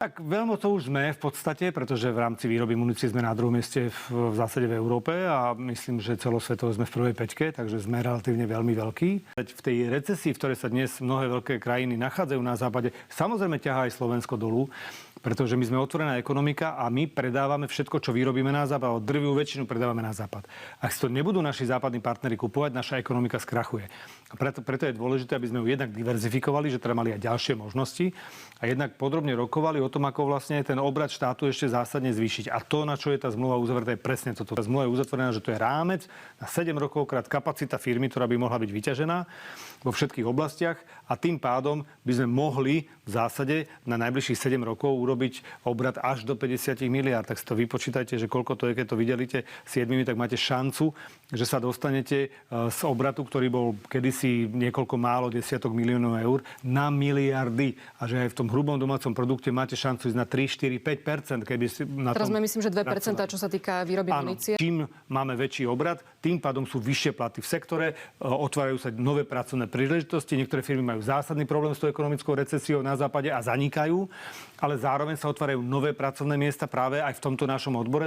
Tak veľmocou už sme v podstate, pretože v rámci výroby munície sme na druhom mieste v zásade v Európe a myslím, že celosvetovo sme v prvej päťke, takže sme relatívne veľmi veľkí. V tej recesii, v ktorej sa dnes mnohé veľké krajiny nachádzajú na západe, samozrejme ťahá aj Slovensko dolu, pretože my sme otvorená ekonomika a my predávame všetko, čo vyrobíme na západ, drvivú väčšinu predávame na západ. Ak si to nebudú naši západní partneri kupovať, naša ekonomika skrachuje. A preto je dôležité, aby sme ju jednak diverzifikovali, že teda mali aj ďalšie možnosti a jednak podrobne rokovali o tom, ako vlastne ten obrad štátu ešte zásadne zvýšiť. A to, na čo je tá zmluva uzavretá, je presne toto. Tá zmluva je uzatvorená, že to je rámec na 7 rokov krát kapacita firmy, ktorá by mohla byť vyťažená vo všetkých oblastiach a tým pádom by sme mohli v zásade na najbližších 7 rokov urobiť obrad až do 50 miliárd. Tak si to vypočítajte, že koľko to je, keď to videlíte 7, tak máte šancu, že sa dostanete z obratu, ktorý bol kedysi niekoľko málo desiatok miliónov eur, na miliardy. A že aj v tom hrubom domácom produkte máte šancu ísť na 3, 4, 5%. Keby si na Teraz tom sme myslím, že 2%, čo sa týka výroby munície. Čím máme väčší obrad, tým pádom sú vyššie platy v sektore, otvárajú sa nové pracovné príležitosti. Niektoré firmy majú zásadný problém s tou ekonomickou recesiou na západe a zanikajú, ale zároveň sa otvárajú nové pracovné miesta práve aj v tomto našom odbore.